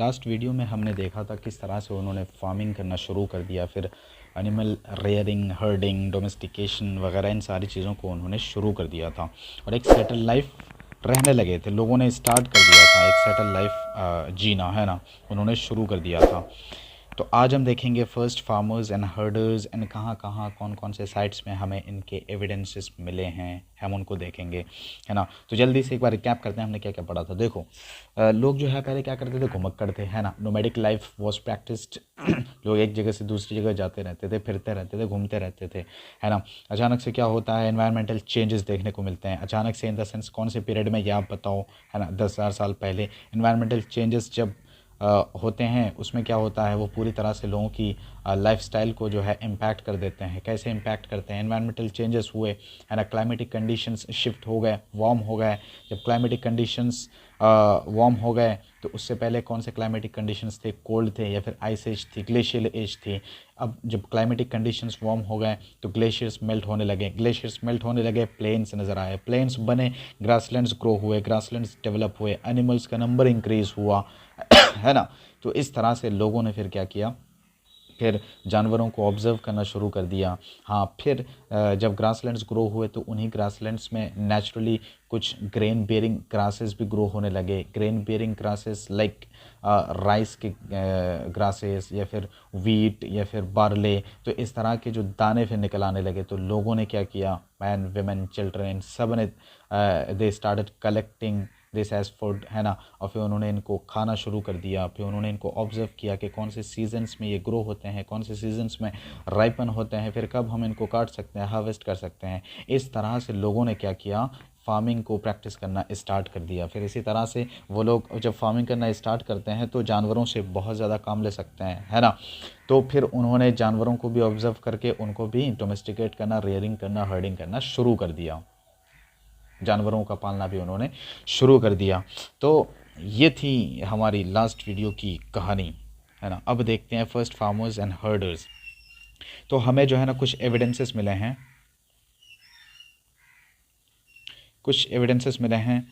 Last video में हमने देखा था किस तरह से उन्होंने फार्मिंग करना शुरू कर दिया, फिर एनिमल रेयरिंग, हर्डिंग, डोमेस्टिकेशन वगैरह इन सारी चीज़ों को उन्होंने शुरू कर दिया था और एक सेटल लाइफ रहने लगे थे। लोगों ने स्टार्ट कर दिया था एक सेटल लाइफ जीना, है ना, उन्होंने शुरू कर दिया था। तो आज हम देखेंगे first farmers and herders and कहाँ कहाँ कौन कौन से साइट्स में हमें इनके एविडेंसेस मिले हैं, हम उनको देखेंगे, है ना। तो जल्दी से एक बार रिकैप करते हैं हमने क्या क्या पढ़ा था। देखो, लोग जो है पहले क्या करते थे, घुमक्कड़ थे, है ना। Nomadic life was practised. लोग एक जगह से दूसरी जगह जाते रहते थे, फिरते रहते थे, घूमते रहते थे, है ना। अचानक से क्या होता है, एनवायरमेंटल चेंजेस देखने को मिलते हैं। अचानक से इन द सेंस कौन से पीरियड में, ये आप बताओ, है ना। 10,000 साल पहले एनवायरमेंटल चेंजेस जब होते हैं, उसमें क्या होता है, वो पूरी तरह से लोगों की लाइफस्टाइल को जो है इम्पैक्ट कर देते हैं। कैसे इम्पैक्ट करते हैं, एनवायरमेंटल चेंजेस हुए, है ना। क्लाइमेटिक कंडीशंस शिफ्ट हो गए, वार्म हो गए। जब क्लाइमेटिक कंडीशंस वार्म हो गए तो उससे पहले कौन से क्लाइमेटिक कंडीशंस थे, कोल्ड थे या फिर आइस एज थी, ग्लेशियल एज थी। अब जब क्लाइमेटिक कंडीशंस वार्म हो गए तो ग्लेशियर्स मेल्ट होने लगे, ग्लेशियर्स मेल्ट होने लगे, प्लेन्स नज़र आए, प्लेन्स बने, ग्रासलैंड्स ग्रो हुए, ग्रासलैंड्स डेवलप हुए, एनिमल्स का नंबर इंक्रीज़ हुआ, है ना। तो इस तरह से लोगों ने फिर क्या किया, फिर जानवरों को ऑब्ज़र्व करना शुरू कर दिया। हाँ, फिर जब ग्रासलैंड्स ग्रो हुए तो उन्हीं ग्रासलैंड्स में नेचुरली कुछ ग्रेन बेयरिंग ग्रासेस भी ग्रो होने लगे। Grain bearing grasses like rice के ग्रासेस या फिर वीट या फिर बार्ले, तो इस तरह के जो दाने फिर निकल आने लगे। तो लोगों ने क्या किया, मैन, वेमेन, चिल्ड्रन, सब ने they started collecting this as food, है ना। और फिर उन्होंने इनको खाना शुरू कर दिया। फिर उन्होंने इनको ऑब्जर्व किया कि कौन से सीजन्स में ये ग्रो होते हैं, कौन से सीजन्स में राइपन होते हैं, फिर कब हम इनको काट सकते हैं, हार्वेस्ट कर सकते हैं। इस तरह से लोगों ने क्या किया, फार्मिंग को प्रैक्टिस करना स्टार्ट कर दिया। फिर इसी तरह से वो लोग जब फार्मिंग करना स्टार्ट करते हैं तो जानवरों से बहुत ज़्यादा काम ले सकते हैं, है ना। तो फिर उन्होंने जानवरों को भी ऑब्जर्व करके उनको भी डोमेस्टिकेट करना, रेयरिंग करना, हर्डिंग करना शुरू कर दिया। जानवरों का पालना भी उन्होंने शुरू कर दिया। तो ये थी हमारी लास्ट वीडियो की कहानी, है ना। अब देखते हैं फर्स्ट फार्मर्स एंड हर्डर्स। तो हमें जो है ना कुछ एविडेंसेस मिले हैं,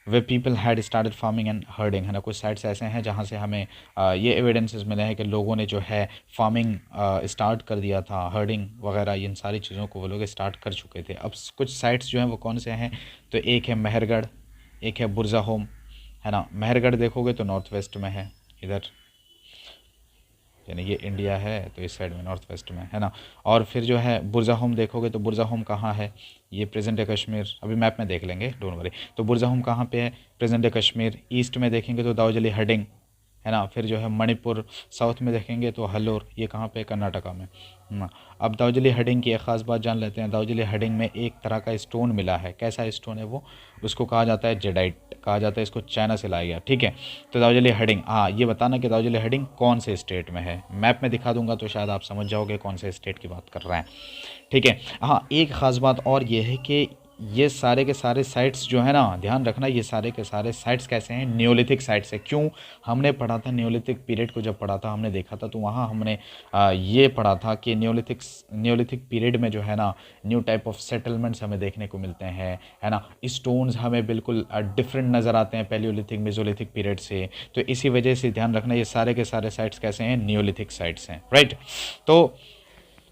वे people had started farming and herding, है ना। कुछ साइट्स ऐसे हैं जहाँ से हमें ये एविडेंसेस मिले हैं कि लोगों ने जो है फार्मिंग स्टार्ट कर दिया था, हर्डिंग वगैरह इन सारी चीज़ों को वो लोग स्टार्ट कर चुके थे। अब कुछ साइट्स जो हैं वो कौन से हैं, तो एक है मेहरगढ़, एक है बुरज़ाहोम, है ना। मेहरगढ़ देखोगे तो नॉर्थ वेस्ट में है, इधर, यानी ये इंडिया है तो इस साइड में नॉर्थ वेस्ट में, है ना। और फिर जो है बुरज़ाहोम देखोगे तो बुरज़ाहोम कहाँ है, ये प्रेजेंट डे कश्मीर, अभी मैप में देख लेंगे, डोंट वरी। तो बुरज़ाहोम कहाँ पे है, प्रेजेंट डे कश्मीर। ईस्ट में देखेंगे तो दाऊजली हर्डिंग, है ना। फिर जो है मणिपुर, साउथ में देखेंगे तो हल्लोर, ये कहाँ पे, कर्नाटका में। अब दाऊजली हर्डिंग की एक ख़ास बात जान लेते हैं। दाऊजली हर्डिंग में एक तरह का स्टोन मिला है। कैसा स्टोन है वो, उसको कहा जाता है जेडाइट, कहा जाता है, इसको चाइना से लाया गया, ठीक है। तो दाऊजली हर्डिंग, हाँ, ये बताना कि दाऊजली हर्डिंग कौन से स्टेट में है। मैप में दिखा दूंगा तो शायद आप समझ जाओगे कौन से स्टेट की बात कर रहे हैं, ठीक है। हाँ, एक ख़ास बात और ये है कि ये सारे के सारे साइट्स जो है ना, ध्यान रखना, ये सारे के सारे साइट्स कैसे हैं, न्योलिथिक साइट्स है। क्यों, हमने पढ़ा था न्योलिथिक पीरियड को, जब पढ़ा था हमने देखा था तो वहाँ हमने ये पढ़ा था कि न्योलिथिक पीरियड में जो है ना न्यू टाइप ऑफ सेटलमेंट्स हमें देखने को मिलते हैं, है ना। स्टोन्स हमें बिल्कुल डिफरेंट नज़र आते हैं पैलियोलिथिक, मेसोलिथिक पीरियड से। तो इसी वजह से ध्यान रखना, ये सारे के सारे साइट्स कैसे हैं, न्योलिथिक साइट्स हैं, राइट। तो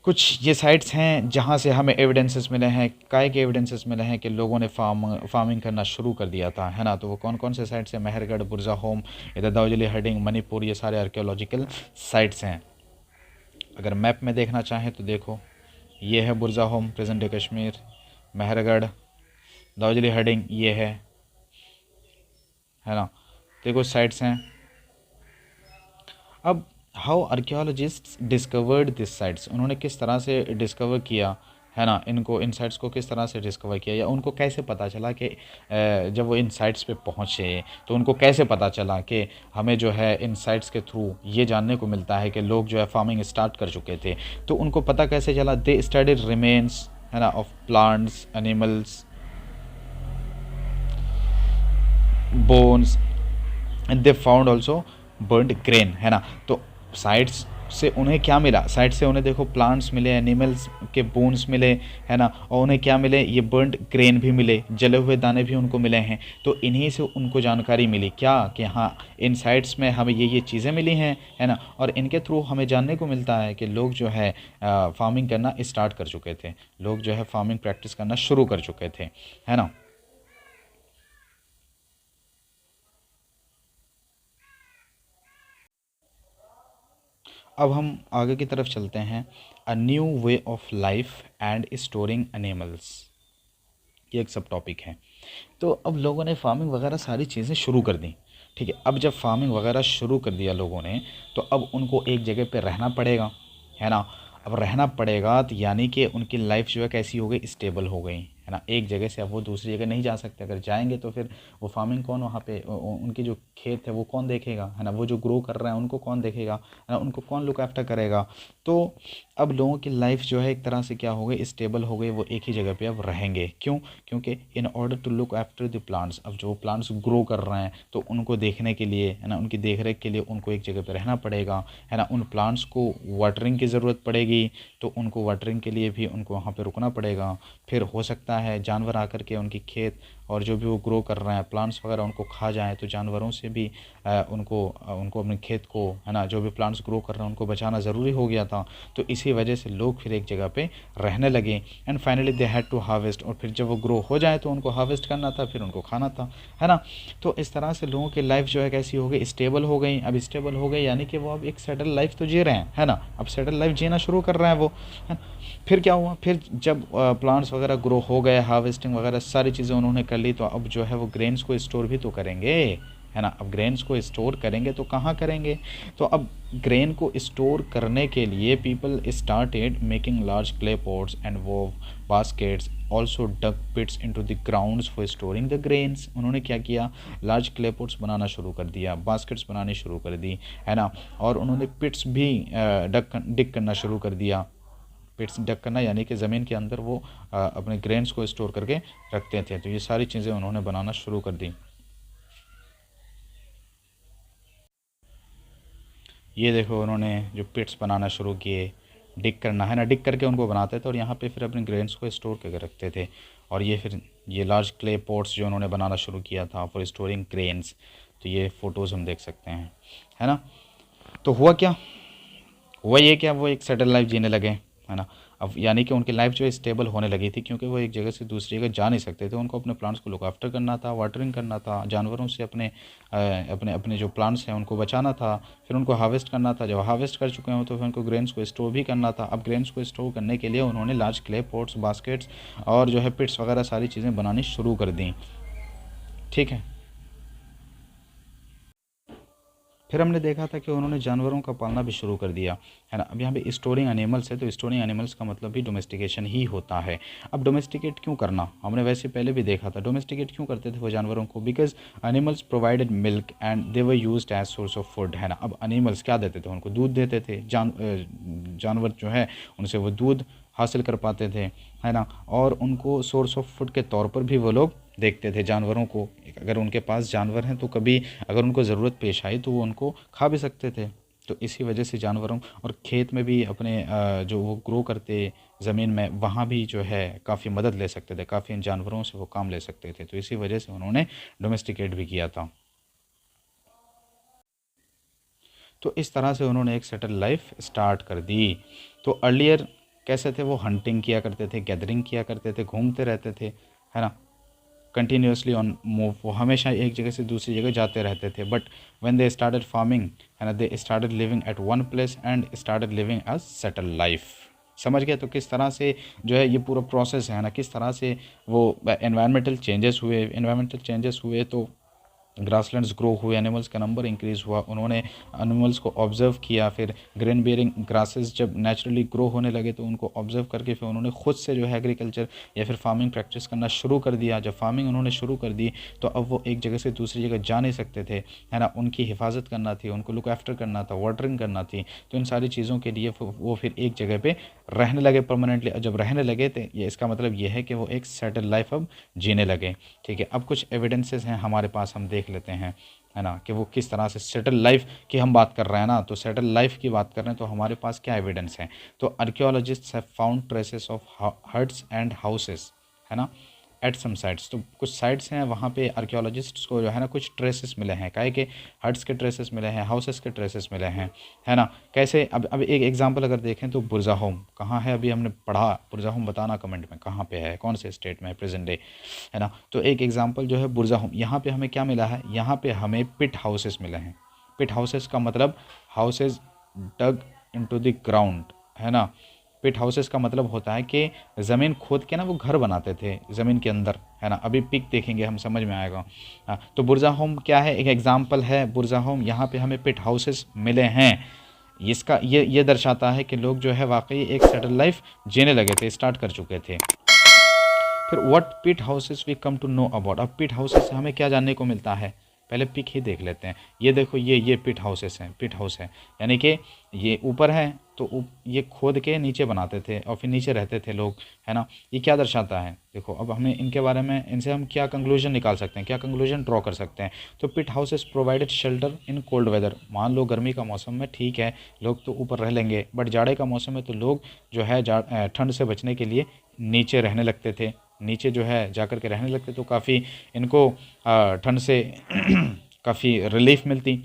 कुछ ये साइट्स हैं जहाँ से हमें एविडेंसेस मिले हैं, काय के एविडेंसेस मिले हैं कि लोगों ने फार्मिंग करना शुरू कर दिया था, है ना। तो वो कौन कौन से साइट्स हैं, मेहरगढ़, बुरज़ाहोम, इधर दाऊजली हर्डिंग, मणिपुर, ये सारे आर्कियोलॉजिकल साइट्स हैं। अगर मैप में देखना चाहें तो देखो, ये है बुरज़ाहोम, प्रेजेंट डे कश्मीर, मेहरगढ़, दाऊजली हर्डिंग ये है ना। तो कुछ साइट्स हैं। अब how archaeologists discovered this sites, उन्होंने किस तरह से डिस्कवर किया, है ना, इनको, इन साइट्स को किस तरह से डिस्कवर किया, या उनको कैसे पता चला कि जब वो इन साइट्स पे पहुँचे तो उनको कैसे पता चला कि हमें जो है इन साइट्स के थ्रू ये जानने को मिलता है कि लोग जो है फार्मिंग स्टार्ट कर चुके थे। तो उनको पता कैसे चला, दे स्टडीड रिमेन्स, है ना, of plants, animals, bones, and they found also burned grain, है ना। तो साइट्स से उन्हें क्या मिला, साइड से उन्हें देखो प्लांट्स मिले, एनिमल्स के बोन्स मिले, है ना, और उन्हें क्या मिले, ये बर्न्ड ग्रेन भी मिले, जले हुए दाने भी उनको मिले हैं। तो इन्हीं से उनको जानकारी मिली क्या, कि हाँ इन साइट्स में हमें ये चीज़ें मिली हैं, है ना, और इनके थ्रू हमें जानने को मिलता है कि लोग जो है फार्मिंग करना स्टार्ट कर चुके थे, लोग जो है फार्मिंग प्रैक्टिस करना शुरू कर चुके थे, है ना। अब हम आगे की तरफ चलते हैं, a new way of life and storing animals, ये एक सब टॉपिक है। तो अब लोगों ने फार्मिंग वगैरह सारी चीज़ें शुरू कर दी, ठीक है। अब जब फार्मिंग वगैरह शुरू कर दिया लोगों ने, तो अब उनको एक जगह पे रहना पड़ेगा, है ना। अब रहना पड़ेगा तो यानी कि उनकी लाइफ जो है कैसी हो गई, स्टेबल हो गई, है ना। एक जगह से अब वो दूसरी जगह नहीं जा सकते, अगर जाएंगे तो फिर वो फार्मिंग कौन वहाँ पे उनकी जो खेत है वो कौन देखेगा, है ना, वो जो ग्रो कर रहे हैं उनको कौन देखेगा, है ना, उनको कौन लुक आफ्टर करेगा। तो अब लोगों की लाइफ जो है एक तरह से क्या हो गई, स्टेबल हो गई, वो एक ही जगह पे अब रहेंगे। क्यों? क्योंकि in order to look after the plants, अब जो प्लांट्स ग्रो कर रहे हैं तो उनको देखने के लिए, है ना, उनकी देख रेख के लिए उनको एक जगह पे रहना पड़ेगा, है ना। उन प्लांट्स को वाटरिंग की ज़रूरत पड़ेगी, तो उनको वाटरिंग के लिए भी उनको वहाँ पे रुकना पड़ेगा। फिर हो सकता है जानवर आकर के उनकी खेत और जो भी वो ग्रो कर रहे हैं प्लांट्स वगैरह उनको खा जाएँ, तो जानवरों से भी उनको अपने खेत को, है ना, जो भी प्लांट्स ग्रो कर रहे हैं उनको बचाना ज़रूरी हो गया था। तो इसी वजह से लोग फिर एक जगह पे रहने लगे, and finally they had to harvest, और फिर जब वो ग्रो हो जाए तो उनको हार्वेस्ट करना था, फिर उनको खाना था, है ना। तो इस तरह से लोगों की लाइफ जो है कैसी हो गई, स्टेबल हो गई। अब स्टेबल हो गई यानी कि वो अब एक सेटल लाइफ तो जी रहे हैं, है ना, अब सेटल लाइफ जीना शुरू कर रहे हैं वो, है। फिर क्या हुआ, फिर जब प्लांट्स वगैरह ग्रो हो गए, हार्वेस्टिंग वगैरह सारी चीज़ें उन्होंने कर ली, तो अब जो है वो ग्रेन्स को स्टोर भी तो करेंगे, है ना। अब ग्रेन्स को स्टोर करेंगे तो कहाँ करेंगे, तो अब ग्रेन को स्टोर करने के लिए people started making large clay pots and वो baskets, also dug pits into the grounds for storing the grains. उन्होंने क्या किया, लार्ज क्ले पॉट्स बनाना शुरू कर दिया, बास्केट्स बनानी शुरू कर दी, है ना, और उन्होंने पिट्स भी डिग करना शुरू कर दिया। पिट्स डग करना यानी कि ज़मीन के अंदर वो अपने ग्रेन्स को स्टोर करके रखते थे। तो ये सारी चीज़ें उन्होंने बनाना शुरू कर दी। ये देखो उन्होंने जो पिट्स बनाना शुरू किए, डिग करना, है ना, डिग करके उनको बनाते थे और यहाँ पे फिर अपने ग्रेन्स को स्टोर करके रखते थे। और ये फिर ये लार्ज क्ले पॉट्स जो उन्होंने बनाना शुरू किया था फॉर स्टोरिंग ग्रेन्स, तो ये फ़ोटोज़ हम देख सकते हैं, है ना। तो हुआ क्या, हुआ ये कि अब वो एक सेटल लाइफ जीने लगे, है ना। अब यानी कि उनकी लाइफ जो है स्टेबल होने लगी थी, क्योंकि वो एक जगह से दूसरी जगह जा नहीं सकते थे, उनको अपने प्लांट्स को लुक आफ्टर करना था, वाटरिंग करना था, जानवरों से अपने अपने जो प्लांट्स हैं उनको बचाना था, फिर उनको हार्वेस्ट करना था। जब हार्वेस्ट कर चुके हों तो फिर उनको ग्रेन्स को स्टोर भी करना था। अब ग्रेन्स को स्टोर करने के लिए उन्होंने लार्ज क्ले पॉट्स, बास्केट्स और जो है पिट्स वगैरह सारी चीज़ें बनानी शुरू कर दी, ठीक है। फिर हमने देखा था कि उन्होंने जानवरों का पालना भी शुरू कर दिया, है ना। अब यहाँ पे स्टोरिंग एनिमल्स है, तो स्टोरिंग एनिमल्स का मतलब भी डोमेस्टिकेशन ही होता है। अब डोमेस्टिकेट क्यों करना, हमने वैसे पहले भी देखा था, डोमेस्टिकेट क्यों करते थे वो जानवरों को, because animals provided milk and they were used as source of food, है ना। अब एनिमल्स क्या देते थे, उनको दूध देते थे, जानवर जो है उनसे वो दूध हासिल कर पाते थे, है ना, और उनको सोर्स ऑफ फूड के तौर पर भी वो लोग देखते थे जानवरों को। अगर उनके पास जानवर हैं तो कभी अगर उनको ज़रूरत पेश आई तो वो उनको खा भी सकते थे। तो इसी वजह से जानवरों और खेत में भी अपने जो वो ग्रो करते ज़मीन में, वहाँ भी जो है काफ़ी मदद ले सकते थे, काफ़ी इन जानवरों से वो काम ले सकते थे। तो इसी वजह से उन्होंने डोमेस्टिकेट भी किया था। तो इस तरह से उन्होंने एक सेटल लाइफ स्टार्ट कर दी। तो अर्लियर कैसे थे, वो हंटिंग किया करते थे, गैदरिंग किया करते थे, घूमते रहते थे, है ना, कंटिन्यूसली ऑन मूव, वो हमेशा एक जगह से दूसरी जगह जाते रहते थे। But when they started farming, है ना, they started living at one place and started living as settle life. समझ गए? तो किस तरह से जो है ये पूरा प्रोसेस है ना, किस तरह से वो एनवायरमेंटल चेंजेस हुए तो ग्रासलैंड्स ग्रो हुए, एनिमल्स का नंबर इंक्रीज़ हुआ, उन्होंने एनिमल्स को ऑब्ज़र्व किया। फिर ग्रेन बेयरिंग ग्रासेस जब नेचुरली ग्रो होने लगे तो उनको ऑब्ज़र्व करके फिर उन्होंने खुद से जो है एग्रीकल्चर या फिर फार्मिंग प्रैक्टिस करना शुरू कर दिया। जब फार्मिंग उन्होंने शुरू कर दी तो अब वो एक जगह से दूसरी जगह जा नहीं सकते थे, है ना, उनकी हिफाजत करना थी, उनको लुक आफ्टर करना था, वाटरिंग करना थी। तो इन सारी चीज़ों के लिए वो फिर एक जगह पर रहने लगे परमानेंटली। जब रहने लगे तो ये इसका मतलब ये है कि वो एक सेटल लाइफ अब जीने लगे, ठीक है। अब कुछ एविडेंसेस हैं हमारे पास, हम देख देख लेते हैं, है ना, कि वो किस तरह से सेटल लाइफ की हम बात कर रहे हैं ना, तो सेटल लाइफ की बात कर रहे हैं तो हमारे पास क्या एविडेंस है। तो archaeologists have found traces of huts and houses, है ना, एट सम साइट्स। तो कुछ साइट्स हैं वहाँ पे आर्कियोलॉजिस्ट्स को जो है ना कुछ ट्रेसेस मिले हैं, काहे के हट्स के ट्रेसेस मिले हैं, हाउसेस के ट्रेसेस मिले हैं, है ना। कैसे, अब एक एग्जांपल अगर देखें तो बुर्जा होम कहाँ है, अभी हमने पढ़ा, बुर्जा होम बताना कमेंट में कहाँ पे है, कौन से स्टेट में है प्रेजेंट डे, है ना। तो एक एग्जांपल जो है बुर्जा होम, यहाँ पे हमें क्या मिला है, यहाँ पे हमें पिट हाउसेस मिले हैं। पिट हाउसेस का मतलब houses dug into the ground, है ना। पिट हाउसेस का मतलब होता है कि ज़मीन खोद के ना वो घर बनाते थे ज़मीन के अंदर, है ना। अभी पिक देखेंगे हम, समझ में आएगा। हाँ, तो बुर्जा होम क्या है, एक एग्जांपल है बुर्जा होम। यहाँ पे हमें पिट हाउसेस मिले हैं। इसका ये दर्शाता है कि लोग जो है वाकई एक सेटल लाइफ जीने लगे थे, स्टार्ट कर चुके थे। फिर what pit houses we come to know about. अब पिट हाउसेस से हमें क्या जानने को मिलता है, पहले पिक ही देख लेते हैं। ये देखो, ये पिट हाउसेस हैं, पिट हाउस है यानी कि ये ऊपर है तो ये खोद के नीचे बनाते थे और फिर नीचे रहते थे लोग, है ना। ये क्या दर्शाता है, देखो अब हमें इनके बारे में, इनसे हम क्या कंक्लूजन निकाल सकते हैं, क्या कंक्लूजन ड्रॉ कर सकते हैं। तो pit houses provided shelter in cold weather. मान लो गर्मी का मौसम में ठीक है लोग तो ऊपर रह लेंगे, बट जाड़े का मौसम में तो लोग जो है ठंड से बचने के लिए नीचे रहने लगते थे, नीचे जो है जाकर के रहने लगते, तो काफ़ी इनको ठंड से काफ़ी रिलीफ मिलती।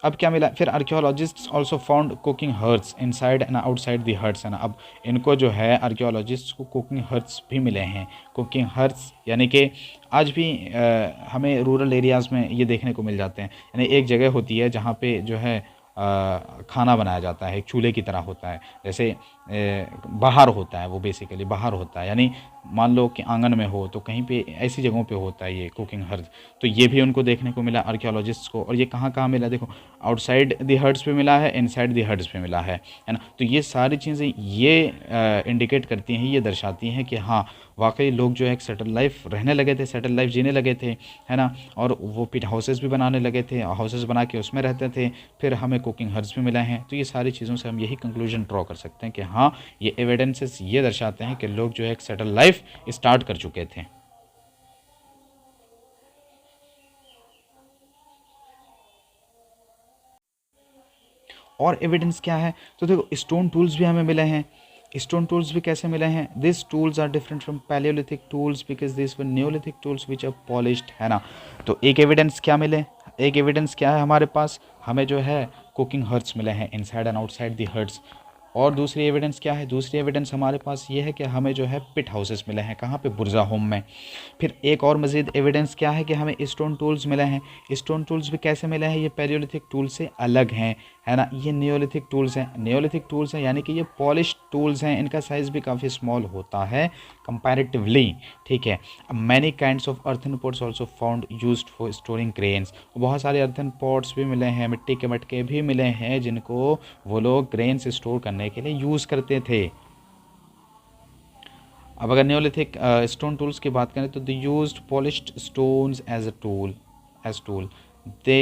अब क्या मिला, फिर archaeologists also found cooking hearths inside and outside the hearths, है ना। अब इनको जो है आर्कियोलॉजिस्ट्स को कुकिंग हर्ट्स भी मिले हैं। कुकिंग हर्ट्स यानी कि आज भी हमें रूरल एरियाज़ में ये देखने को मिल जाते हैं, यानी एक जगह होती है जहाँ पे जो है खाना बनाया जाता है, एक चूल्हे की तरह होता है, जैसे बाहर होता है वो, बेसिकली बाहर होता है, यानी मान लो कि आंगन में हो तो कहीं पे ऐसी जगहों पे होता है ये कुकिंग हर्ज। तो ये भी उनको देखने को मिला आर्कियोलॉजिस्ट्स को। और ये कहाँ कहाँ मिला, देखो आउटसाइड द हर्ट्स पे मिला है, इनसाइड द हर्ट्स पे मिला है ना। तो ये सारी चीज़ें ये इंडिकेट करती हैं, ये दर्शाती हैं कि हाँ वाकई लोग जो है एक सेटल लाइफ रहने लगे थे, सेटल लाइफ जीने लगे थे, है ना। और वो पिट हाउसेस भी बनाने लगे थे, हाउसेस बना के उसमें रहते थे। फिर हमें कुकिंग हर्ज भी मिला है। तो ये सारी चीज़ों से हम यही कंक्लूजन ड्रॉ कर सकते हैं कि हाँ ये एविडेंसेस ये दर्शाते हैं कि लोग जो है एक सेटल लाइफ स्टार्ट कर चुके थे। और एविडेंस क्या है, तो देखो स्टोन टूल्स भी हमें मिले हैं। स्टोन टूल्स भी कैसे मिले हैं, this tools are different from palaeolithic tools because this were neolithic tools which are polished, है ना। तो एक एविडेंस क्या मिले, एक एविडेंस क्या है हमारे पास, हमें जो है कुकिंग हर्ट्स मिले हैं inside and outside the hearths. और दूसरी एविडेंस क्या है, दूसरी एविडेंस हमारे पास ये है कि हमें जो है पिट हाउसेस मिले हैं, कहाँ पे, बुर्जा होम में। फिर एक और मज़ीद एविडेंस क्या है कि हमें स्टोन टूल्स मिले हैं। स्टोन टूल्स भी कैसे मिले हैं, ये पैलियोलिथिक टूल से अलग हैं, है ना। ये नियोलिथिक टूल्स हैं, नियोलिथिक टूल्स हैं यानी कि ये पॉलिश टूल्स हैं, इनका साइज़ भी काफ़ी स्मॉल होता है कंपैरेटिवली, ठीक है। Many kinds of earthen pots also found used for storing grains. बहुत सारे अर्थन पॉट्स भी मिले हैं, मिट्टी के मटके भी मिले हैं जिनको वो लोग ग्रेन्स स्टोर करने के लिए यूज़ करते थे। अब अगर न्योलिथिक स्टोन टूल्स की बात करें तो they used polished stones as tool they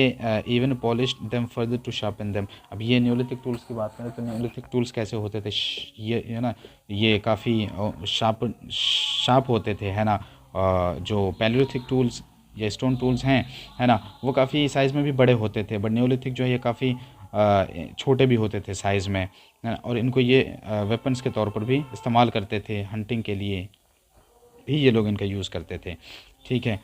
even polished them further to sharpen them. अब ये न्योलिथिक टूल्स की बात करें तो न्योलिथिक टूल्स कैसे होते थे, ये ना ये काफ़ी शार्प होते थे, है ना। जो पैलियोलिथिक टूल्स या स्टोन टूल्स हैं, है ना, वो काफ़ी साइज़ में भी बड़े होते थे, बट न्योलिथिक जो है ये काफ़ी छोटे भी होते थे साइज़ में, और इनको ये वेपन्स के तौर पर भी इस्तेमाल करते थे, हंटिंग के लिए भी ये लोग इनका यूज़ करते थे, ठीक है।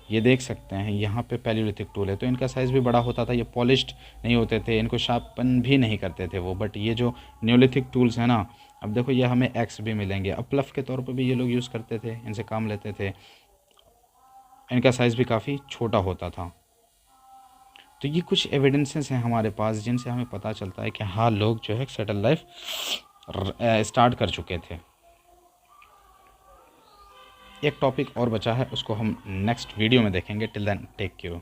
ये देख सकते हैं यहाँ पे पैलियोलिथिक टूल है, तो इनका साइज़ भी बड़ा होता था, ये पॉलिश्ड नहीं होते थे, इनको शार्पन भी नहीं करते थे वो। बट ये जो न्योलिथिक टूल्स हैं ना, अब देखो ये हमें एक्स भी मिलेंगे, अब प्लफ के तौर पर भी ये लोग यूज़ करते थे, इनसे काम लेते थे, इनका साइज़ भी काफ़ी छोटा होता था। तो ये कुछ एविडेंसेस हैं हमारे पास जिनसे हमें पता चलता है कि हाँ लोग जो है सेटल लाइफ स्टार्ट कर चुके थे। एक टॉपिक और बचा है, उसको हम नेक्स्ट वीडियो में देखेंगे। Till then take care.